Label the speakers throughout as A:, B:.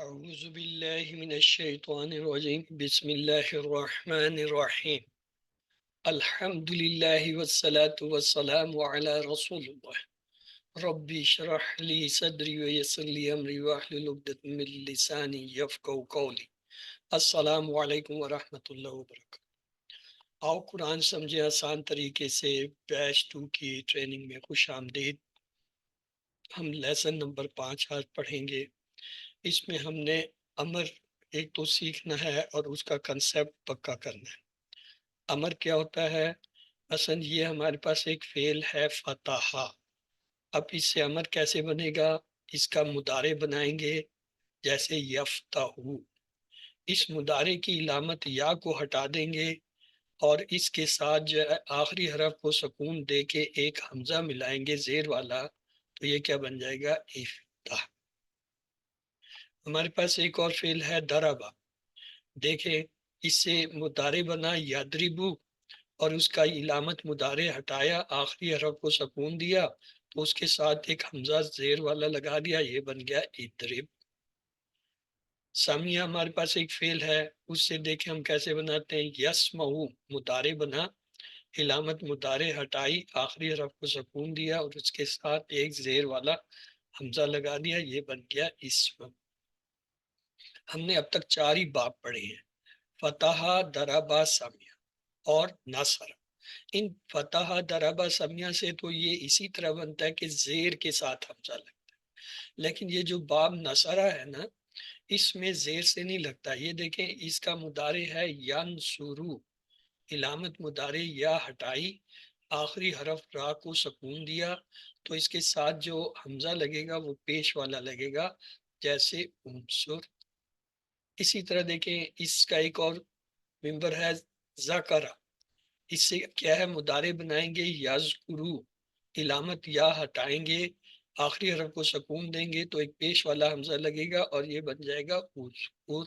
A: أعوذ بالله من الشيطان الرجيم بسم الله الرحمن الرحيم الحمد لله والصلاة والسلام على رسول الله ربي اشرح لي صدري ويسر لي أمري واحلل عقدة من لساني يفقهوا قولي السلام علیکم ورحمۃ اللہ وبرکاتہ۔ آؤ قرآن سمجھے آسان طریقے سے بیچ 2 کی ٹریننگ میں خوش آمدید۔ ہم لیسن نمبر 5 آج پڑھیں گے۔ اس میں ہم نے امر ایک تو سیکھنا ہے اور اس کا کنسیپٹ پکا کرنا ہے۔ امر کیا ہوتا ہے؟ مثلا یہ ہمارے پاس ایک فعل ہے فتح۔ اب اس سے امر کیسے بنے گا؟ اس کا مضارع بنائیں گے جیسے یفتح۔ اس مضارع کی علامت یا کو ہٹا دیں گے اور اس کے ساتھ جو ہے آخری حرف کو سکون دے کے ایک حمزہ ملائیں گے زیر والا، تو یہ کیا بن جائے گا؟ افتح۔ ہمارے پاس ایک اور فعل ہے دربا۔ دیکھیں اس سے مضارع بنا یدربو اور اس کا علامت مضارع ہٹایا، آخری حرف کو سکون دیا تو اس کے ساتھ ایک حمزہ زیر والا لگا دیا، یہ بن گیا ادرب۔ سمیہ ہمارے پاس ایک فعل ہے، اس سے دیکھیں ہم کیسے بناتے ہیں۔ یسمعو مضارع بنا، علامت مضارع ہٹائی، آخری حرف کو سکون دیا اور اس کے ساتھ ایک زیر والا حمزہ لگا دیا، یہ بن گیا اسم۔ ہم نے اب تک 4 ہی باب پڑھے ہیں، فتح، دربا، سمیہ اور نصر۔ ان فتح، دربا، سمیہ سے تو یہ اسی طرح بنتا ہے کہ زیر کے ساتھ حمزہ لگتا ہے، لیکن یہ جو باب نصرہ ہے نا، اس میں زیر سے نہیں لگتا۔ یہ دیکھیں اس کا مضارع ہے ینصرو، علامت مضارع یا ہٹائی، آخری حرف را کو سکون دیا تو اس کے ساتھ جو حمزہ لگے گا وہ پیش والا لگے گا جیسے انصر۔ اسی طرح دیکھیں اس کا ایک اور ممبر ہے ذکرہ، اس سے کیا ہے؟ مضارع بنائیں گے یذکرو، علامت یا ہٹائیں گے، آخری حرف کو سکون دیں گے تو ایک پیش والا حمزہ لگے گا اور یہ بن جائے گا اذکر۔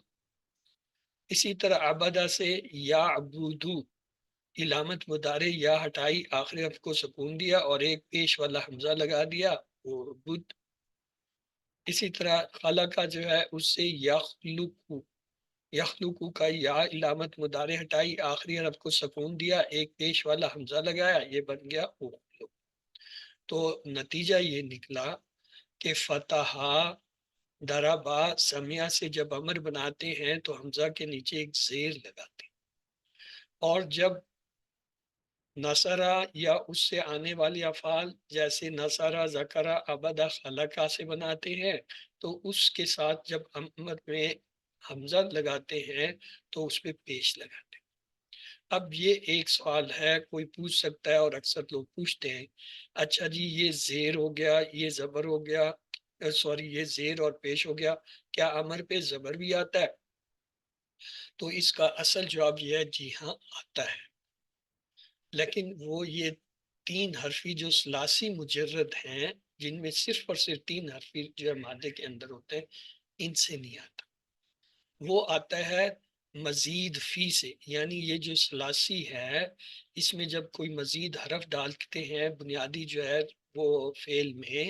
A: اسی طرح عبدہ سے یا عبودو، علامت مضارع یا ہٹائی، آخری حرف کو سکون دیا اور ایک پیش والا حمزہ لگا دیا، عبد۔ اسی طرح خلقہ جو ہے اس سے یخلقو، یخلقو کا یا علامت مضارع ہٹائی، آخری حرف کو سکون دیا، ایک پیش والا حمزہ لگایا، یہ بن گیا اخلق۔ تو نتیجہ یہ نکلا کہ فتح، دربا، سمیہ سے جب امر بناتے ہیں تو حمزہ کے نیچے ایک زیر لگاتے ہیں، اور جب نصرہ یا اس سے آنے والی افعال جیسے نصرہ، ذکرہ، عبدہ، خلقہ سے بناتے ہیں تو اس کے ساتھ جب امر میں حمزہ لگاتے ہیں تو اس پہ پیش لگاتے ہیں۔ اب یہ ایک سوال ہے، کوئی پوچھ سکتا ہے اور اکثر لوگ پوچھتے ہیں، اچھا جی یہ زیر ہو گیا، یہ زبر ہو گیا، سوری یہ زیر اور پیش ہو گیا، کیا امر پہ زبر بھی آتا ہے؟ تو اس کا اصل جواب یہ ہے جی ہاں آتا ہے، لیکن وہ یہ 3 حرفی جو ثلاثی مجرد ہیں، جن میں صرف اور صرف 3 حرفی جو ہے مادے کے اندر ہوتے ہیں، ان سے نہیں آتا۔ وہ آتا ہے مزید فی سے، یعنی یہ جو ثلاثی ہے اس میں جب کوئی مزید حرف ڈالتے ہیں بنیادی جو ہے وہ فعل میں،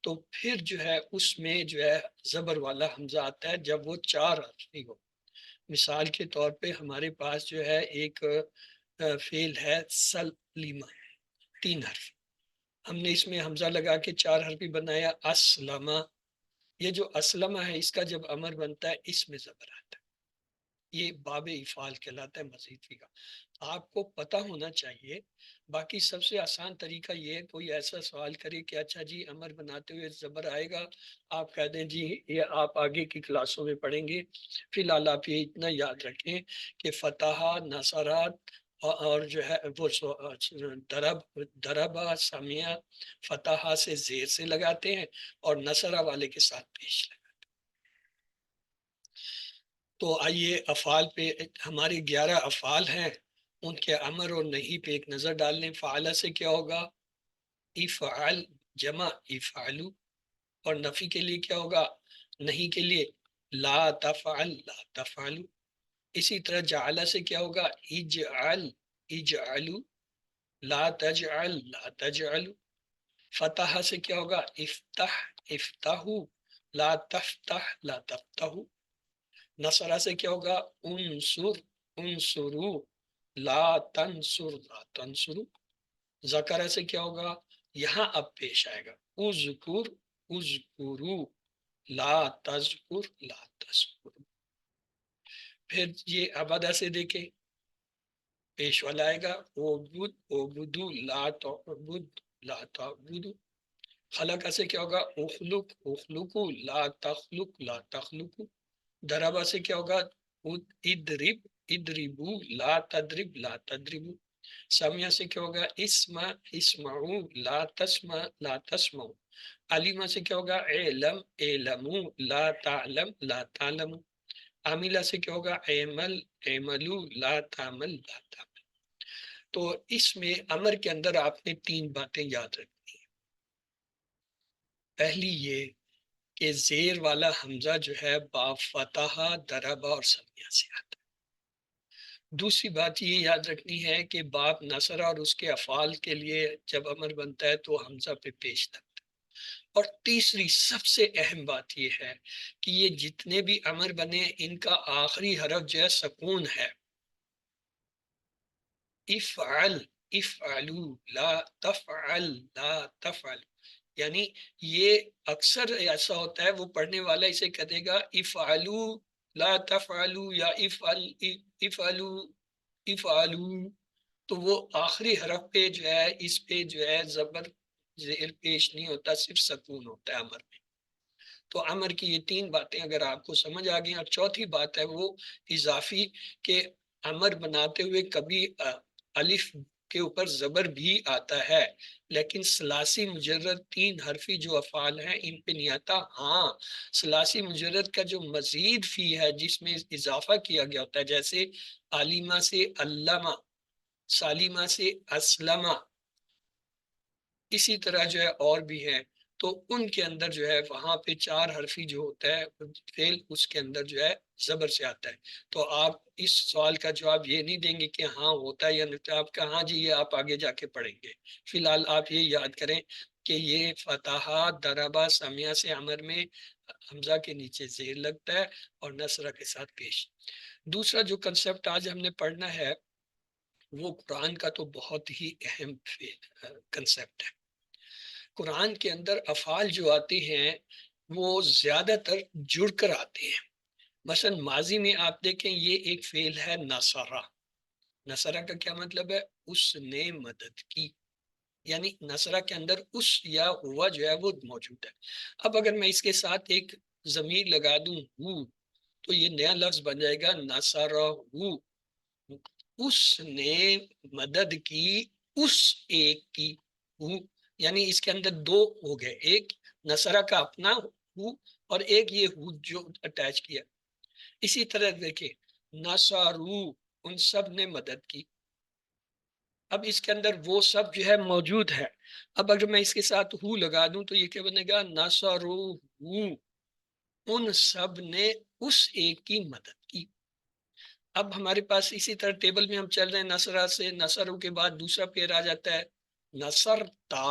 A: تو پھر جو ہے اس میں جو ہے زبر والا حمزہ آتا ہے جب وہ 4 حرفی ہو۔ مثال کے طور پہ ہمارے پاس جو ہے ایک فعل ہے سلیمہ، 3 حرف، ہم نے اس میں حمزہ لگا کے 4 حرفی بنایا اسلمہ۔ یہ جو اسلمہ ہے اس کا جب امر بنتا ہے اس میں زبر آتا ہے، یہ باب افعال کہلاتا ہے مزید فی کا۔ آپ کو پتہ ہونا چاہیے۔ باقی سب سے آسان طریقہ یہ ہے، کوئی ایسا سوال کرے کہ اچھا جی امر بناتے ہوئے زبر آئے گا، آپ کہہ دیں جی یہ آپ آگے کی کلاسوں میں پڑھیں گے، فی الحال آپ یہ اتنا یاد رکھیں کہ فتح، نصرات اور جو ہے وہ دربا، سمیہ فتح سے زیر سے لگاتے ہیں اور نصرہ والے کے ساتھ پیش لگاتے ہیں۔ تو آئیے افعال پہ، ہمارے 11 افعال ہیں، ان کے امر اور نہیں پہ ایک نظر ڈال لیں۔ فعلہ سے کیا ہوگا؟ افعل، جمع افعلو، اور نفی کے لیے کیا ہوگا؟ نہیں کے لیے لا تفعل، لا تفعلو۔ اسی طرح جعل سے کیا ہوگا؟ اجعل، اجعلو، لا تجعل، لا تجعلو۔ فتح سے کیا ہوگا؟ افتح، افتحو، لا تفتح لا تفتح. نصرہ سے کیا ہوگا؟ انصر انصرو، لا تنصر لا تنصرو. ذکرہ سے کیا ہوگا؟ یہاں اب پیش آئے گا اذکر اذکرو، لا تذکر لا تذکر. پھر یہ ابدا سے دیکھیں، پیش والا آئے گا عبد عبدو لا تعبد لا تعبد. خلق سے کیا ہوگا؟ اخلق اخلقو لا تخلق لا تخلق. دربا سے کیا ہوگا؟ ادرب ادربو لا تدرب لا تدربو. سمیہ سے کیا ہوگا؟ اسمع اسمعو لا تسمع لا تسمعو. علیمہ سے کیا ہوگا؟ علم علمو لا تعلم لا تعلم. عاملہ سے کیا ہوگا؟ اعمل اعملو لا تعمل لا تعمل. تو اس میں امر کے اندر آپ نے 3 باتیں یاد رکھنی ہیں. پہلی یہ کہ زیر والا حمزہ جو ہے با فتحہ دربا اور سمیہ سے آتا ہے. دوسری بات یہ یاد رکھنی ہے کہ باب نصرہ اور اس کے افعال کے لیے جب امر بنتا ہے تو حمزہ پہ پیش لگتا ہے. اور تیسری سب سے اہم بات یہ ہے کہ یہ جتنے بھی امر بنے ان کا آخری حرف جو ہے سکون ہے. افعل افعلو لا تفعل لا تفعل. یعنی یہ اکثر ایسا ہوتا ہے وہ پڑھنے والا اسے کہے گا افعلو لا تفعلو یا افعل افعلو افعلو. تو وہ آخری حرف پہ جو ہے اس پہ جو ہے زبر زیر پیش نہیں ہوتا، صرف سکون ہوتا ہے امر میں. تو امر کی یہ 3 باتیں اگر آپ کو سمجھ آ گئی. اور چوتھی بات ہے وہ اضافی کہ امر بناتے ہوئے کبھی الف کے اوپر زبر بھی آتا ہے لیکن ثلاثی مجرد 3 حرفی جو افعال ہیں ان پہ نہیں آتا. ہاں ثلاثی مجرد کا جو مزید فی ہے جس میں اضافہ کیا گیا ہوتا ہے، جیسے علیمہ سے علامہ، سالمہ سے اسلمہ، اسی طرح جو ہے اور بھی ہیں، تو ان کے اندر جو ہے وہاں پہ 4 حرفی جو ہوتا ہے فعل اس کے اندر جو ہے زبر سے آتا ہے. تو آپ اس سوال کا جواب یہ نہیں دیں گے کہ ہاں ہوتا ہے یا نہیں، آپ کا ہاں جی یہ آپ آگے جا کے پڑھیں گے. فی الحال آپ یہ یاد کریں کہ یہ فتحہ دربا سمیہ سے امر میں حمزہ کے نیچے زیر لگتا ہے اور نصرہ کے ساتھ پیش. دوسرا جو کنسپٹ آج ہم نے پڑھنا ہے وہ قرآن کا تو بہت ہی اہم کنسپٹ ہے. قرآن کے اندر افعال جو آتے ہیں وہ زیادہ تر جڑ کر آتے ہیں. مثلا ماضی میں آپ دیکھیں یہ ایک فعل ہے نصرہ. نصرہ کا کیا مطلب ہے؟ اس نے مدد کی. یعنی نصرہ کے اندر اس یا ہوا جو ہے وہ موجود ہے. اب اگر میں اس کے ساتھ ایک ضمیر لگا دوں ہو تو یہ نیا لفظ بن جائے گا نصرہ ہو. اس نے مدد کی اس ایک کی ہو. یعنی اس کے اندر 2 ہو گئے، ایک نصرہ کا اپنا ہو اور ایک یہ ہو جو اٹیچ کیا. اسی طرح دیکھیں نصارو ان سب نے مدد کی. اب اس کے اندر وہ سب جو ہے موجود ہے. اب اگر میں اس کے ساتھ ہو لگا دوں تو یہ کیا بنے گا؟ نصارو ہو ان سب نے اس ایک کی مدد کی. اب ہمارے پاس اسی طرح ٹیبل میں ہم چل رہے ہیں، نصرہ سے نصرو کے بعد دوسرا پیر آ جاتا ہے نصرتا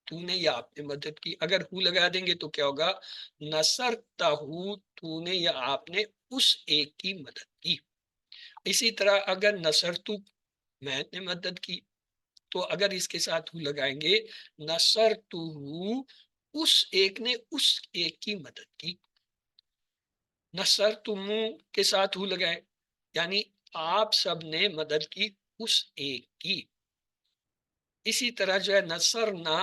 A: تو نے یا آپ نے مدد کی. اگر ہو لگا دیں گے تو کیا ہوگا؟ نصرتا ہو تو نے یا آپ نے اس ایک کی مدد کی. اسی طرح اگر نصرتو میں نے مدد کی تو اگر اس کے ساتھ ہو لگائیں گے نصرتو اس ایک نے اس ایک کی مدد کی. نصرتمو کے ساتھ ہو لگائے یعنی آپ سب نے مدد کی اس ایک کی. اسی طرح جو ہے نصرنا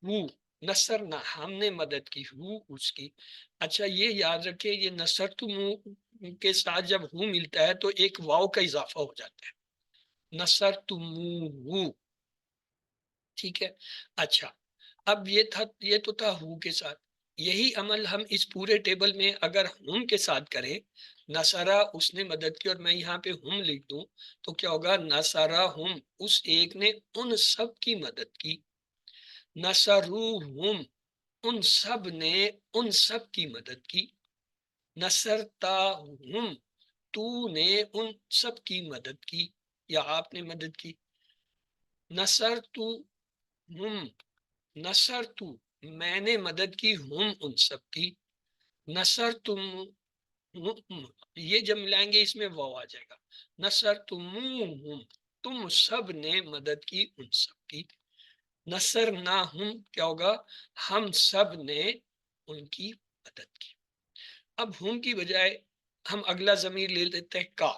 A: ہو نصرنا ہم نے مدد کی ہو اس کی. اچھا یہ یاد رکھیں یہ نصرتمو کے ساتھ جب ہو ملتا ہے تو ایک واو کا اضافہ ہو جاتا ہے نصرتمو. ٹھیک ہے. اچھا اب یہ تو تھا ہو کے ساتھ. یہی عمل ہم اس پورے ٹیبل میں اگر ہم کے ساتھ کریں، نصرہ اس نے مدد کی اور میں یہاں پہ ہم لکھ دوں تو کیا ہوگا؟ نصرہ ہم اس ایک نے ان سب کی مدد کی. نصروہم ان سب نے ان سب کی مدد کی. نصرتاہم تو نے ان سب کی مدد کی یا آپ نے مدد کی. نصرتو ہم نصرتو میں نے مدد کی ہم ان سب کی، نصر تم، یہ جب ملائیں گے اس میں واو آ جائے گا، نصر تم، تم سب نے مدد کی ان سب کی، نصر نہ ہم کیا ہوگا، ہم سب نے ان کی مدد کی۔ اب ہم کی بجائے ہم اگلا ضمیر لے لیتے ہیں کا،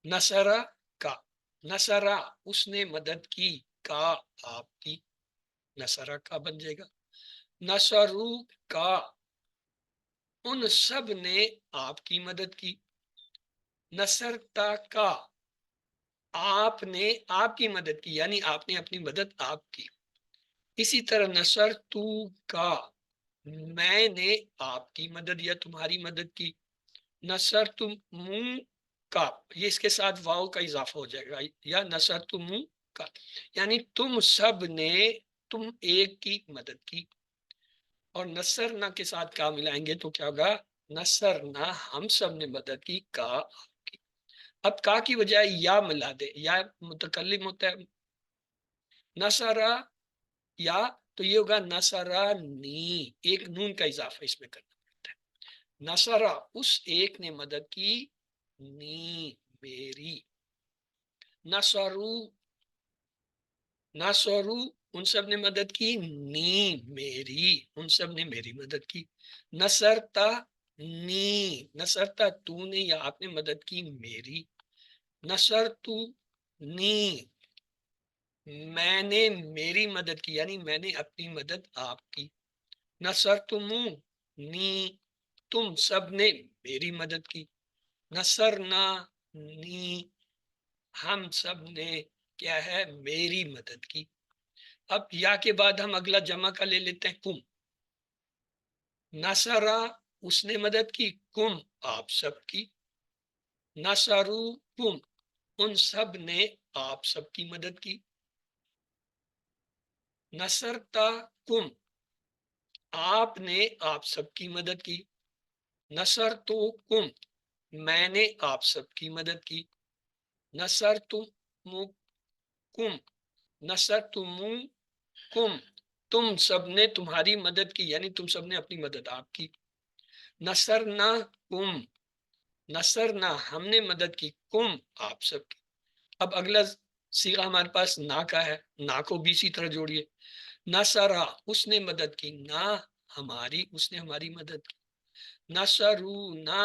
A: نصرہ کا، نصرہ اس نے مدد کی، کا آپ کی، نصرہ کا بن جائے گا، نصرو کا ان سب نے آپ کی مدد کی، نصرتا کا آپ نے آپ کی مدد کی، یعنی آپ نے اپنی مدد آپ کی۔ اسی طرح نصر تو کا میں نے آپ کی مدد یا تمہاری مدد کی، نصر تم کا یہ اس کے ساتھ واؤ کا اضافہ ہو جائے گا، یا نصر تم کا یعنی تم سب نے تم ایک کی مدد کی، اور نصر نہ کے ساتھ کا ملائیں گے تو کیا ہوگا، نصر نہ ہم سب نے مدد کی، کا آپ کی۔ اب کا کی بجائے یا ملا دے، یا متکلم ہوتا ہے، نصرہ یا تو یہ ہوگا نصرانی، ایک نون کا اضافہ اس میں کرنا پڑتا ہے، نصرہ اس ایک نے مدد کی، نی میری، نصرو نصرو ان سب نے مدد کی، نی میری ان سب نے میری مدد کی، نصرتا نی نصرتا تو نے یا آپ نے مدد کی میری، نصرتو نی میں نے میری مدد کی، یعنی میں نے اپنی مدد آپ کی، نصرتمو نی تم سب نے میری مدد کی، نصرنا نی ہم سب نے کیا ہے میری مدد کی۔ اب یا کے بعد ہم اگلا جمع کا لے لیتے ہیں کم، نصرہ اس نے مدد کی، کم آپ سب کی، نصرو کم ان سب نے آپ سب کی مدد کی، نصرتا کم آپ نے آپ سب کی مدد کی، نصر تو کم میں نے آپ سب کی مدد کی، نصر تم کم نصر کم تم سب نے تمہاری مدد کی، یعنی تم سب نے اپنی مدد آپ کی، نصر نہ کم نصر نہ ہم نے مدد کی، کم آپ سب کی۔ اب اگلا صیغہ ہمارے پاس نا کا ہے، نا کو بھی اسی طرح جوڑیے، نصرہ اس نے مدد کی، نہ ہماری اس نے ہماری مدد کی، نصرونا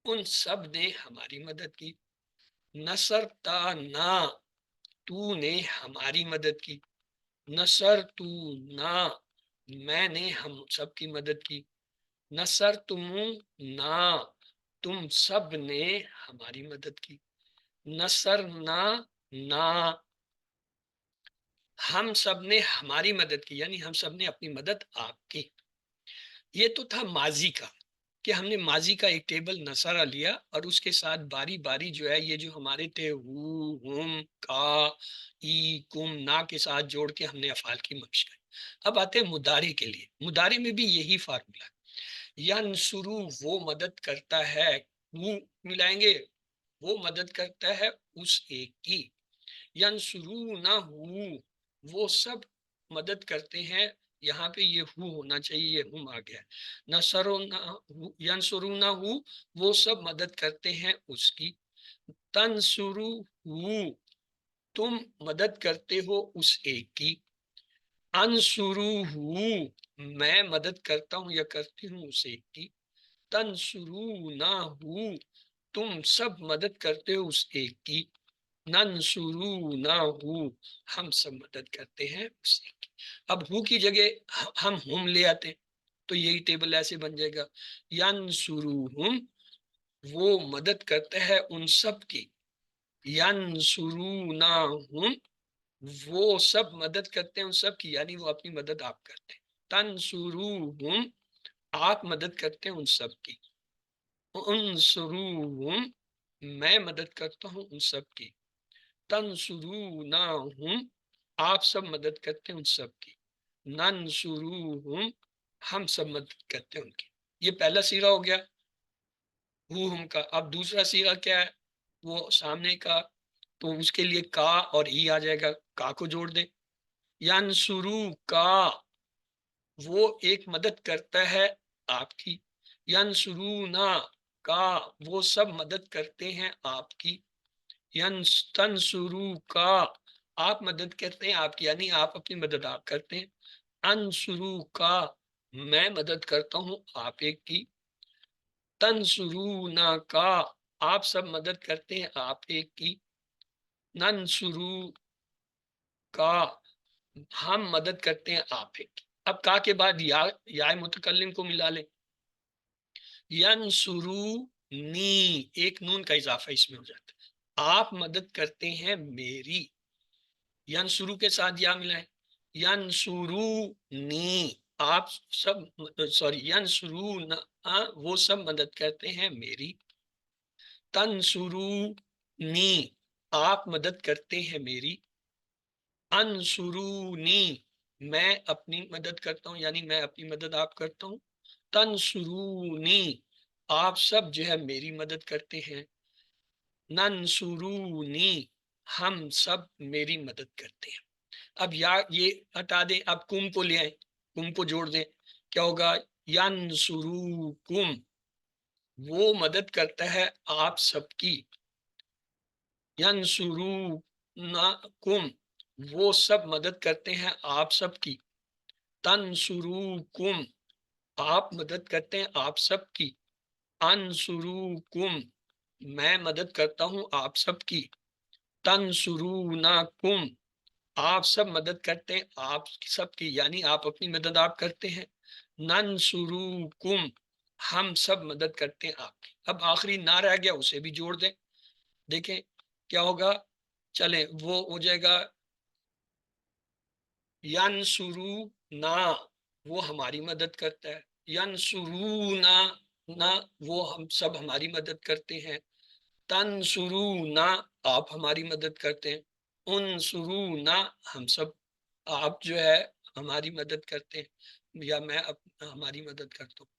A: ان سب نے ہماری مدد کی، نصرتا نا تو نے ہماری مدد کی، نصر تو نا میں نے ہم سب کی مدد کی، نصر تم نا تم سب نے ہماری مدد کی، نصر نا ہم سب نے ہماری مدد کی، یعنی ہم سب نے اپنی مدد آپ کی۔ یہ تو تھا ماضی کا، کہ ہم نے ماضی کا ایک ٹیبل نصرہ لیا اور اس کے ساتھ باری باری جو ہے یہ جو ہمارے تھے ہو، ہم، کا، ای، کم، نا کے ساتھ جوڑ کے ہم نے افعال کی مشق کی۔ اب آتے ہیں مضارع کے لیے، مضارع میں بھی یہی فارمولا ہے، ینصرو وہ مدد کرتا ہے، وہ ملائیں گے وہ مدد کرتا ہے اس ایک کی، ینصرونہ وہ سب مدد کرتے ہیں، یہاں پہ یہ ہو ہونا چاہیے، یہ ہم آ گیا، ینصرونہ وہ سب مدد کرتے ہیں اس کی، تنصرو تم مدد کرتے ہو اس ایک کی، انصرو میں مدد کرتا ہوں یا کرتی ہوں اس ایک کی، تنصرونہ تم سب مدد کرتے ہو اس ایک کی، ننصرونہ ہم سب مدد کرتے ہیں اس ایک کی۔ اب ہو کی جگہ ہم لے آتے ہیں تو یہی ٹیبل ایسے بن جائے گا، ینصروہم وہ مدد کرتا ہے ان سب کی، ینصرونہم وہ سب مدد کرتے ہیں ان سب کی، یعنی وہ اپنی مدد آپ کرتے ہیں، تنصروہم آپ مدد کرتے ہیں ان سب کی، انصروہم میں مدد کرتا ہوں ان سب کی، تنصرونہم آپ سب مدد کرتے ہیں ان سب کی، ننصروہم ہم سب مدد کرتے ہیں ان کی۔ یہ پہلا صیغہ ہو گیا ہم کا۔ اب دوسرا صیغہ کیا ہے، وہ سامنے کا، تو اس کے لیے کا اور ای آ جائے گا، کا کو جوڑ دیں، ینصرو کا وہ ایک مدد کرتا ہے آپ کی، ینصرونا کا وہ سب مدد کرتے ہیں آپ کی، تنصرو کا آپ مدد کرتے ہیں آپ کی، یعنی آپ اپنی مدد آپ کرتے ہیں، انصرو کا میں مدد کرتا ہوں آپ ایک کی، تنصرونا کا آپ سب مدد کرتے ہیں آپ ایک کی، ننصرو کا ہم مدد کرتے ہیں آپ ایک کی۔ اب کا کے بعد یا متکلم کو ملا لیں، ینصرونی ایک نون کا اضافہ اس میں ہو جاتا ہے، آپ مدد کرتے ہیں میری، ینصرو کے ساتھ یا ملا ہے، ینصرونی آپ سب ینصرون وہ سب مدد کرتے ہیں میری، تنصرونی آپ مدد کرتے ہیں میری، انصرونی میں اپنی مدد کرتا ہوں، یعنی میں اپنی مدد آپ کرتا ہوں، تنصرونی آپ سب جو ہے میری مدد کرتے ہیں، ننصرونی ہم سب میری مدد کرتے ہیں۔ اب یا یہ ہٹا دیں، اب کم کو لے آئیں، کم کو جوڑ دیں، کیا ہوگا، ینصروکم وہ مدد کرتا ہے آپ سب کی، ینصروکم وہ سب مدد کرتے ہیں آپ سب کی، تنصروکم آپ مدد کرتے ہیں آپ سب کی، انصروکم میں مدد کرتا ہوں آپ سب کی، تنصرونکم آپ سب مدد کرتے ہیں آپ سب کی، یعنی آپ اپنی مدد آپ کرتے ہیں، ننصروکم ہم سب مدد کرتے ہیں آپ کی۔ اب آخری نہ رہ گیا اسے بھی جوڑ دیں، دیکھیں کیا ہوگا، چلیں وہ ہو جائے گا ینصرونا وہ ہماری مدد کرتا ہے، ینصرونا نہ وہ ہم سب ہماری مدد کرتے ہیں، تنصرونا آپ ہماری مدد کرتے ہیں، انصرونا ہم سب آپ جو ہے ہماری مدد کرتے ہیں، یا میں ہماری مدد کرتا ہوں،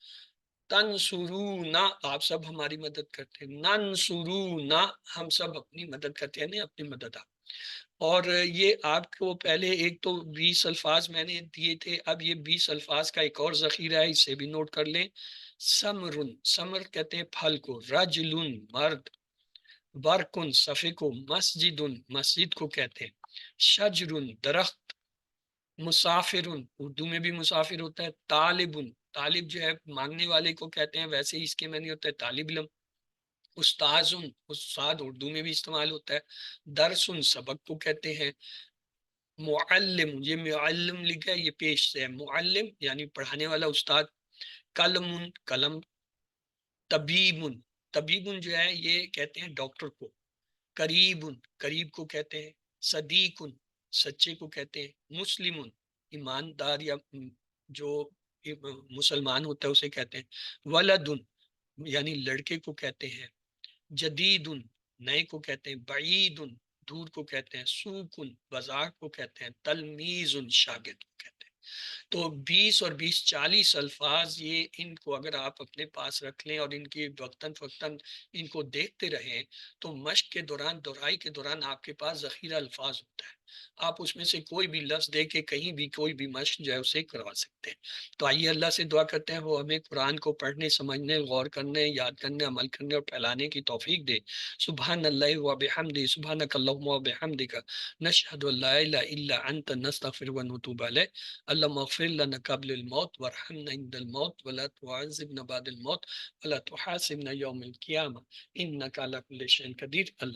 A: تنصرونا آپ سب ہماری مدد کرتے ہیں، ننصرونا ہم سب اپنی مدد کرتے ہیں، اپنی مدد آپ۔ اور یہ آپ کو پہلے ایک تو 20 الفاظ میں نے دیے تھے، اب یہ 20 الفاظ کا ایک اور ذخیرہ ہے، اسے بھی نوٹ کر لیں۔ سمرن سمر کہتے ہیں پھل کو، رجلن مرد، برکن صفے کو، مسجدن مسجد کو کہتے ہیں، شجرن درخت، مسافرن اردو میں بھی مسافر ہوتا ہے، طالبن طالب جو ہے مانگنے والے کو کہتے ہیں، ویسے ہی اس کے معنی ہوتا ہے طالب علم، استاذن استاد اردو میں بھی استعمال ہوتا ہے، درسن سبق کو کہتے ہیں، معلم یہ معلم لکھا ہے یہ پیش سے ہے، معلم یعنی پڑھانے والا استاد، قلم قلم، طبیب طبیب جو ہے یہ کہتے ہیں ڈاکٹر کو، قریب قریب کو کہتے ہیں، صدیق سچے کو کہتے ہیں، مسلم ایماندار یا جو مسلمان ہوتا ہے اسے کہتے ہیں، ولد یعنی لڑکے کو کہتے ہیں، جدید نئے کو کہتے ہیں، بعید دور کو کہتے ہیں، سوکن بازار کو کہتے ہیں، تلمیذ شاگرد کو کہتے ہیں۔ تو 20 اور 20 40 الفاظ یہ ان کو اگر آپ اپنے پاس رکھ لیں اور ان کی وقتاً فوقتاً ان کو دیکھتے رہیں تو مشق کے دوران دہرائی کے دوران آپ کے پاس ذخیرہ الفاظ ہوتا ہے، آپ اس میں سے کوئی بھی لفظ دے کے کہیں بھی کوئی بھی مشق جو ہے اسے کروا سکتے ہیں۔ تو آئیے اللہ سے دعا کرتے ہیں وہ ہمیں قرآن کو پڑھنے سمجھنے غور کرنے یاد کرنے عمل کرنے اور پھیلانے کی توفیق دے۔ سبحان اللہ و بحمدہ، سبحانک اللہم و بحمدک، نشہد ان لا الہ الا انت، نستغفرک و نتوب الیک۔ اللهم اغفر لنا قبل الموت وارحمنا عند الموت ولا تعذبنا بعد الموت ولا تحاسبنا يوم القيامة إنك على كل شيء قدير۔